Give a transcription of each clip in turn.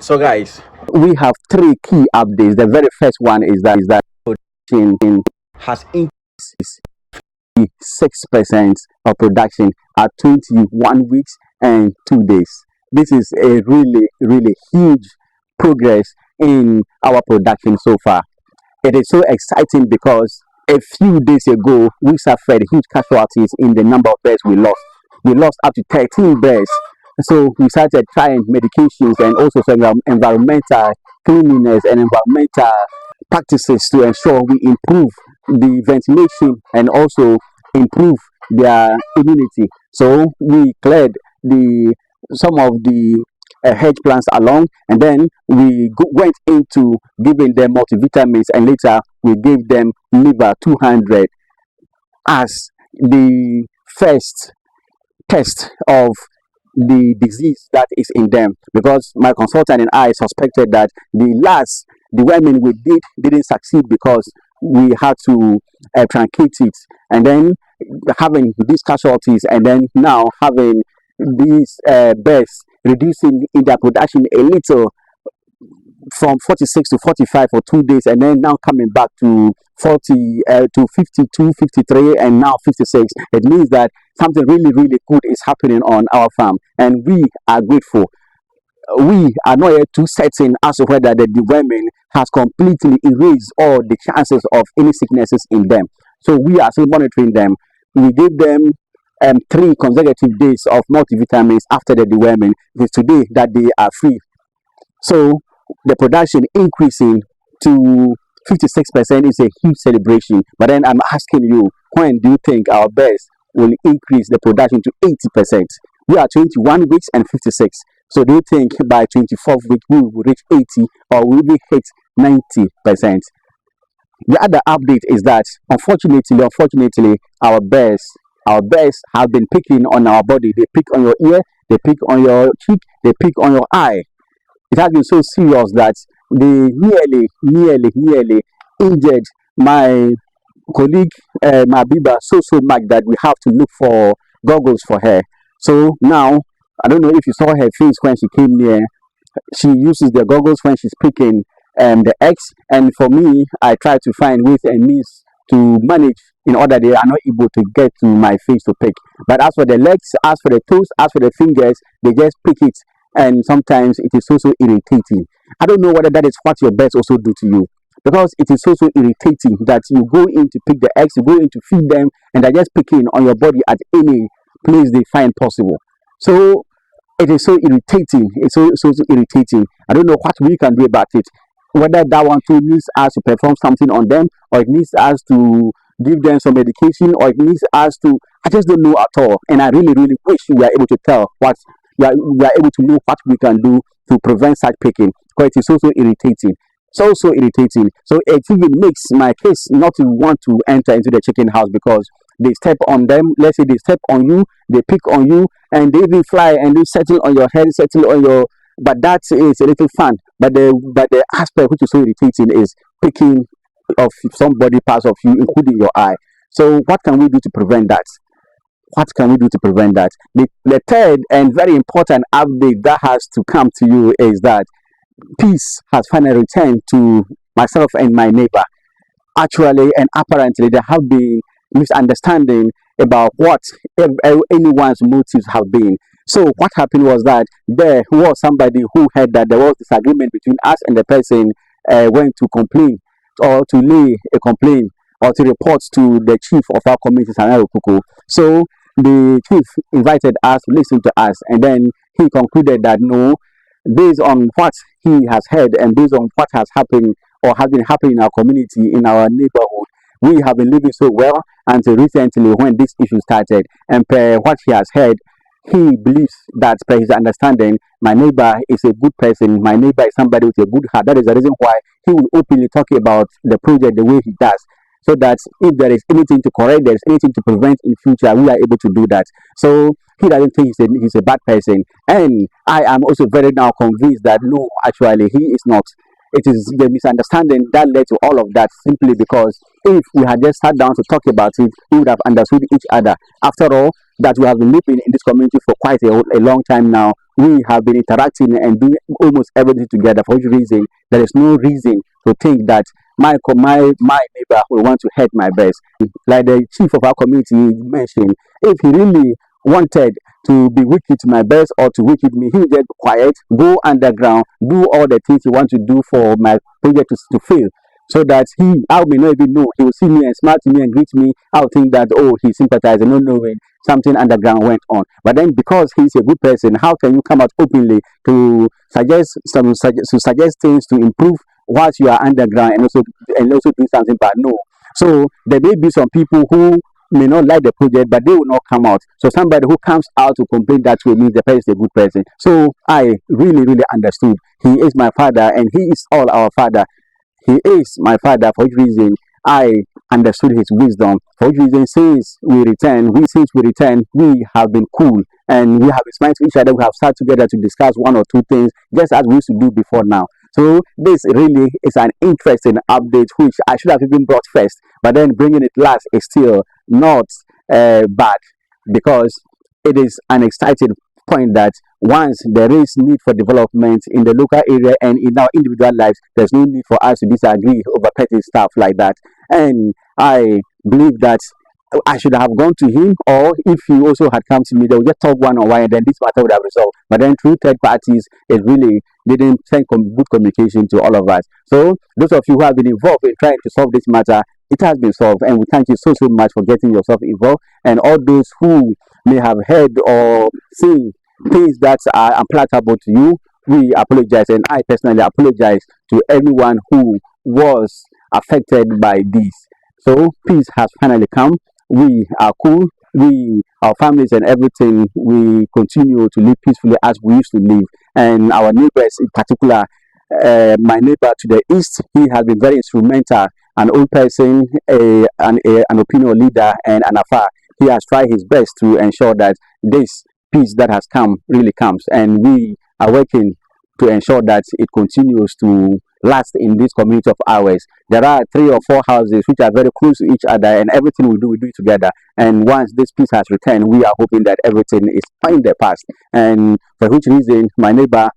So, guys, we have three key updates. The very first one is that production has increased 6% of production at 21 weeks and 2 days. This is a really, really huge progress in our production so far. It is so exciting because a few days ago we suffered huge casualties in the number of birds we lost. We lost up to 13 birds. So we started trying medications and also some environmental cleanliness and environmental practices to ensure we improve the ventilation and also improve their immunity. So we cleared the some of the hedge plants along, and then we went into giving them multivitamins, and later we gave them liver 200 as the first test of the disease that is in them, because my consultant and I suspected that the women we didn't succeed because we had to truncate it, and then having these casualties, and then now having these birds reducing in their production a little from 46 to 45 for 2 days, and then now coming back to 40 to 52, 53, and now 56. It means that something really, really good is happening on our farm, and we are grateful. We are not yet too certain as to whether the deworming has completely erased all the chances of any sicknesses in them. So we are still monitoring them. We gave them 3 consecutive days of multivitamins after the deworming. It is today that they are free. So the production increasing to 56% is a huge celebration. But then I'm asking you, when do you think our birds will increase the production to 80%? We are 21 weeks and 56. So do you think by 24th week we will reach 80, or will we hit 90%? The other update is that unfortunately, our bears have been picking on our body. They pick on your ear, they pick on your cheek, they pick on your eye. It has been so serious that they nearly injured my colleague Mabiba so much that we have to look for goggles for her. So now, I don't know if you saw her face when she came near. She uses the goggles when she's picking the eggs, and for me, I try to find ways and means to manage in order they are not able to get to my face to pick. But as for the legs, as for the toes, as for the fingers, they just pick it, and sometimes it is so irritating. I don't know whether that is what your birds also do to you, because it is so irritating that you go in to pick the eggs, you go in to feed them, and they're just picking on your body at any place they find possible. So it is so irritating. It's so irritating. I don't know what we can do about it. Whether that one too needs us to perform something on them, or it needs us to give them some medication, or it needs us to. I just don't know at all. And I really, really wish we are able to tell what we are able to know what we can do to prevent such picking. Because it is so irritating. So irritating. So it even makes my case not to want to enter into the chicken house, because they step on them. Let's say they step on you, they pick on you, and they even fly and they settle on your head, settle on your. But that is a little fun. But the aspect which is so irritating is picking of some body parts of you, including your eye. So what can we do to prevent that? What can we do to prevent that? The third and very important update that has to come to you is that peace has finally returned to myself and my neighbor. Actually and apparently there have been misunderstanding about what anyone's motives have been. So what happened was that there was somebody who heard that there was disagreement between us, and the person went to complain, or to lay a complaint, or to report to the chief of our community, Sanaro Puku. So the chief invited us to listen to us, and then he concluded that no, based on what he has heard and based on what has happened or has been happening in our community, in our neighborhood, we have been living so well until recently when this issue started. And per what he has heard, he believes that, per his understanding, my neighbor is a good person. My neighbor is somebody with a good heart. That is the reason why he will openly talk about the project the way he does, so that if there is anything to correct, there is anything to prevent in future, we are able to do that. So he doesn't think he's a bad person. And I am also very now convinced that no, actually, he is not. it is the misunderstanding that led to all of that, simply because if we had just sat down to talk about it, we would have understood each other. After all, that we have been living in this community for quite a long time now. We have been interacting and doing almost everything together. For which reason, there is no reason to think that my neighbor will want to hurt my best. Like the chief of our community mentioned, if he really wanted to be wicked to my best or to wicked me, he will get quiet, go underground, do all the things he wants to do for my project to fail. So that I may not even know. He will see me and smile to me and greet me. I'll think that, oh, he sympathized, not knowing something underground went on. But then, because he's a good person, how can you come out openly to suggest things to improve whilst you are underground, and also do something bad? No. So there may be some people who may not like the project, but they will not come out. So somebody who comes out to complain that way means the person is a good person. So I really, really understood. He is my father, and he is all our father. He is my father, for which reason I understood his wisdom. For which reason, since we return, we have been cool, and we have been smiling to each other. We have sat together to discuss one or two things, just as we used to do before now. So this really is an interesting update, which I should have even brought first, but then bringing it last is still not bad, because it is an exciting point that once there is need for development in the local area and in our individual lives, there's no need for us to disagree over petty stuff like that. And I believe that I should have gone to him, or if he also had come to me, they would just talk one on one, and then this matter would have resolved. But then through third parties, it really didn't send good communication to all of us. So those of you who have been involved in trying to solve this matter, it has been solved, and we thank you so much for getting yourself involved. And all those who may have heard or seen things that are unpalatable to you, we apologize, and I personally apologize to anyone who was affected by this. So peace has finally come. We are cool. Our families and everything, we continue to live peacefully as we used to live. And our neighbors, in particular, my neighbor to the east, he has been very instrumental. An old person, an opinion leader, and an affair. He has tried his best to ensure that this peace that has come really comes, and we are working to ensure that it continues to last in this community of ours. There are 3 or 4 houses which are very close to each other, and everything we do it together. And once this peace has returned, we are hoping that everything is in the past. And for which reason, my neighbor,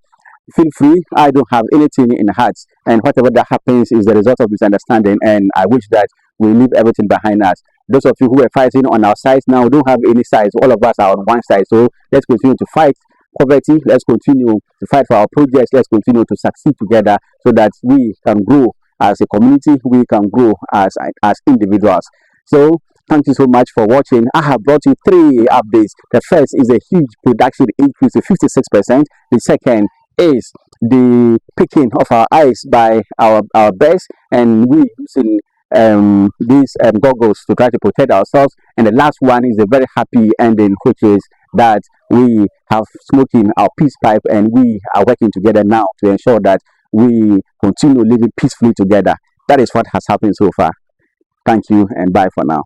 feel free. I don't have anything in heart, and whatever that happens is the result of misunderstanding. And I wish that we leave everything behind us. Those of you who are fighting on our sides now don't have any sides. All of us are on one side. So let's continue to fight poverty. Let's continue to fight for our projects. Let's continue to succeed together so that we can grow as a community. We can grow as individuals. So thank you so much for watching. I have brought you 3 updates. The first is a huge production increase of 56%. The second is the picking of our eyes by our birds, and we using these goggles to try to protect ourselves. And the last one is a very happy ending, which is that we have smoking our peace pipe, and we are working together now to ensure that we continue living peacefully together. That is what has happened so far. Thank you, and bye for now.